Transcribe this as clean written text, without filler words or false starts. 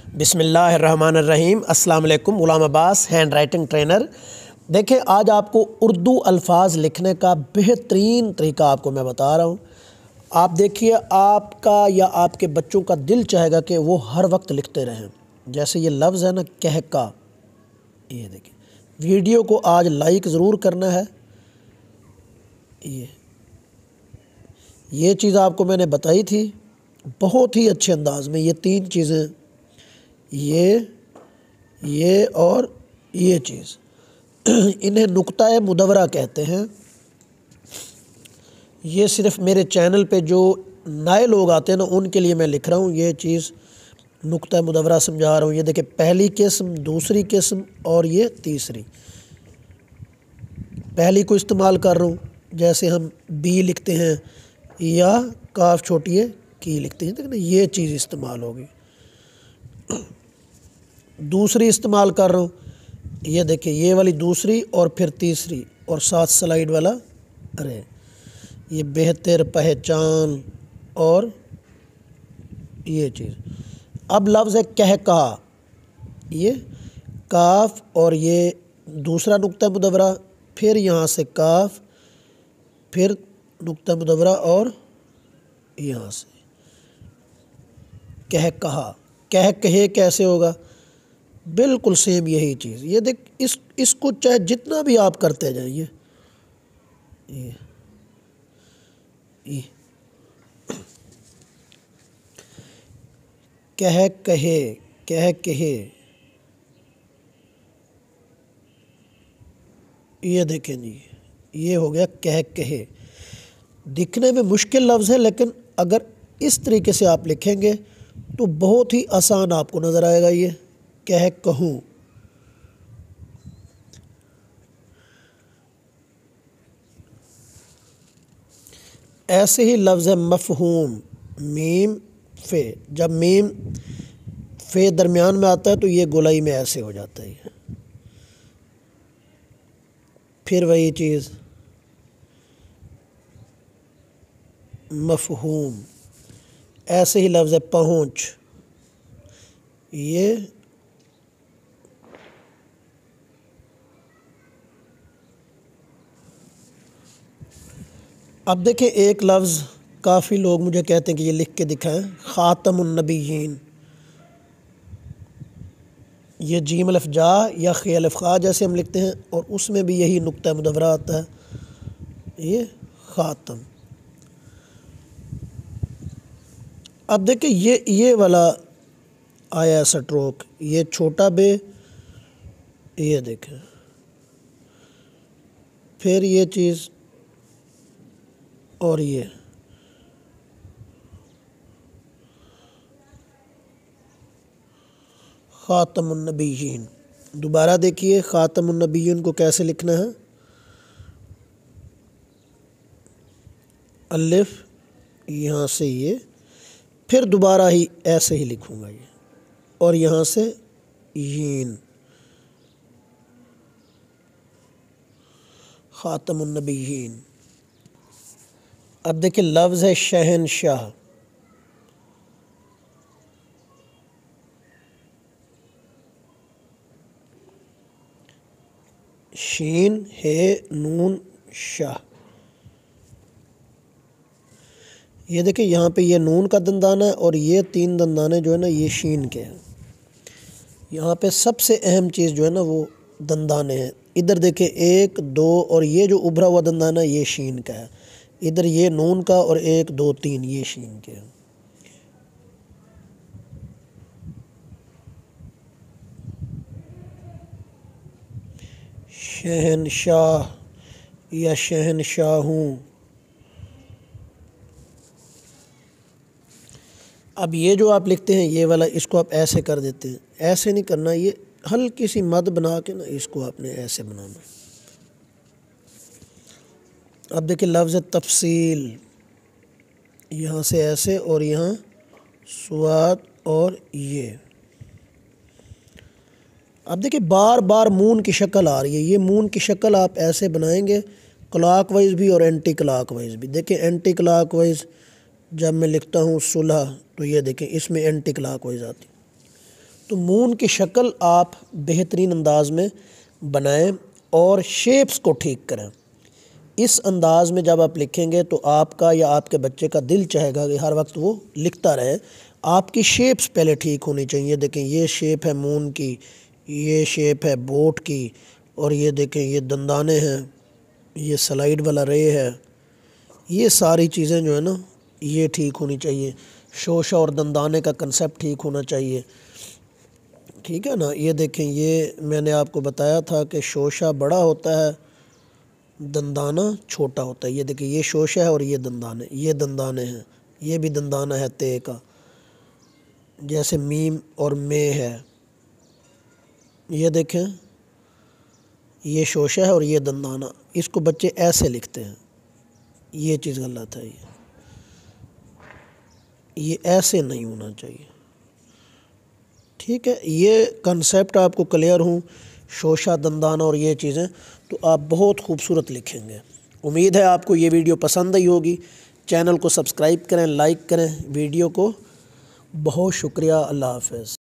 बिस्मिल्लाहिर्रहमानिर्रहीम। अस्सलाम वालेकुम। गुलाम अब्बास, हैंड राइटिंग ट्रेनर। देखिए, आज आपको उर्दू अल्फाज लिखने का बेहतरीन तरीका आपको मैं बता रहा हूँ। आप देखिए, आपका या आपके बच्चों का दिल चाहेगा कि वो हर वक्त लिखते रहें। जैसे ये लफ्ज़ है ना, कहका, ये देखिए। वीडियो को आज लाइक ज़रूर करना है। ये चीज़ आपको मैंने बताई थी बहुत ही अच्छे अंदाज में। ये तीन चीज़ें, ये और ये चीज़, इन्हें नुक्ता मुदव्वरा कहते हैं। ये सिर्फ़ मेरे चैनल पे जो नए लोग आते हैं ना, उनके लिए मैं लिख रहा हूँ। ये चीज़ नुक्ता मुदव्वरा समझा रहा हूँ। ये देखिए, पहली किस्म, दूसरी किस्म और ये तीसरी। पहली को इस्तेमाल कर रहा हूँ, जैसे हम बी लिखते हैं या काफ छोटी है की लिखते हैं, देखिए ये चीज़ इस्तेमाल होगी। दूसरी इस्तेमाल कर रहा हूँ, ये देखिए, ये वाली दूसरी और फिर तीसरी और साथ स्लाइड वाला अरे, ये बेहतर पहचान और ये चीज़। अब लफ्ज़ है कहका, ये काफ और ये दूसरा नुक्ता मुदव्वरा, फिर यहाँ से काफ, फिर नुक्ता मुदव्वरा और यहाँ से कह कहा। कह कहे कैसे होगा? बिल्कुल सेम यही चीज़। ये देख, इसको चाहे जितना भी आप करते जाइए, ये कह कहे, कह कहे, ये देखें जी, ये हो गया कह कहे। दिखने में मुश्किल लफ्ज़ है, लेकिन अगर इस तरीके से आप लिखेंगे तो बहुत ही आसान आपको नज़र आएगा। ये कह कहूँ, ऐसे ही लफ्ज़ है मफ़हूम, मीम फ़े। जब मीम फ़े दरमियान में आता है तो ये गोलाई में ऐसे हो जाता है। फिर वही चीज़ मफ़हूम। ऐसे ही लफ्ज़ है पहुँच, ये अब देखिए, एक लफ्ज़ काफ़ी लोग मुझे कहते हैं कि ये लिख के दिखाएं, ख़ातमुन नबिय्यीन। ये जीम अलिफ जा या खे अलिफ खा जैसे हम लिखते हैं, और उसमें भी यही नुक्ता मुदव्वरा आता है, ये ख़ातम। अब देखिए, ये वाला आया स्ट्रोक, ये छोटा बे, ये देखें, फिर ये चीज़ और ये ख़ातमुन नबिय्यीन। दोबारा देखिए, ख़ातमुन नबिय्यीन को कैसे लिखना है। अलिफ यहाँ से ये, फिर दोबारा ही ऐसे ही लिखूँगा ये, और यहाँ से यीन, ख़ातमुन नबिय्यीन। अब देखिए, लफ्ज़ है शहनशाह। शीन है नून शाह। ये देखिए, यहाँ पे ये नून का दंदाना है और ये तीन दंदाने जो है ना, ये शीन के हैं। यहाँ पे सबसे अहम चीज़ जो है ना, वो दंदाने हैं। इधर देखिए, एक दो, और ये जो उभरा हुआ दंदाना ये शीन का है। इधर ये नून का, और एक दो तीन ये शीन के हैं। शहनशाह या शहनशाहूँ। अब ये जो आप लिखते हैं ये वाला, इसको आप ऐसे कर देते हैं। ऐसे नहीं करना, ये हल्की सी मद बना के ना, इसको आपने ऐसे बनाना। अब देखिए, लफ्ज़ तफसील, यहाँ से ऐसे, और यहाँ स्वाद, और ये। अब देखिए, बार बार मून की शक्ल आ रही है। ये मून की शक्ल आप ऐसे बनाएंगे, क्लॉक वाइज भी और एंटी क्लॉक वाइज भी। देखिए, एंटी क्लॉक वाइज जब मैं लिखता हूँ सुलह, तो ये देखें, इसमें एंटी क्लॉक वाइज आती। तो मून की शक्ल आप बेहतरीन अंदाज में बनाएं और शेप्स को ठीक करें। इस अंदाज में जब आप लिखेंगे तो आपका या आपके बच्चे का दिल चाहेगा कि हर वक्त वो लिखता रहे। आपकी शेप्स पहले ठीक होनी चाहिए। देखें ये शेप है मून की, ये शेप है बोट की, और ये देखें ये दंदाने हैं, ये स्लाइड वाला रे है। ये सारी चीज़ें जो है ना ये ठीक होनी चाहिए। शोशा और दंदाने का कंसेप्ट ठीक होना चाहिए, ठीक है ना। ये देखें ये मैंने आपको बताया था कि शोशा बड़ा होता है, दंदाना छोटा होता है। ये देखिए ये शोशा है और ये दंदाने हैं। ये भी दंदाना है ते का, जैसे मीम और में है। ये देखें ये शोशा है और ये दंदाना। इसको बच्चे ऐसे लिखते हैं, ये चीज़ गलत है। ये ऐसे नहीं होना चाहिए, ठीक है। ये कंसेप्ट आपको क्लियर हूँ, शोशा दंदाना और ये चीज़ें, तो आप बहुत खूबसूरत लिखेंगे। उम्मीद है आपको ये वीडियो पसंद आई होगी। चैनल को सब्सक्राइब करें, लाइक करें वीडियो को। बहुत शुक्रिया। अल्लाह हाफ़िज़।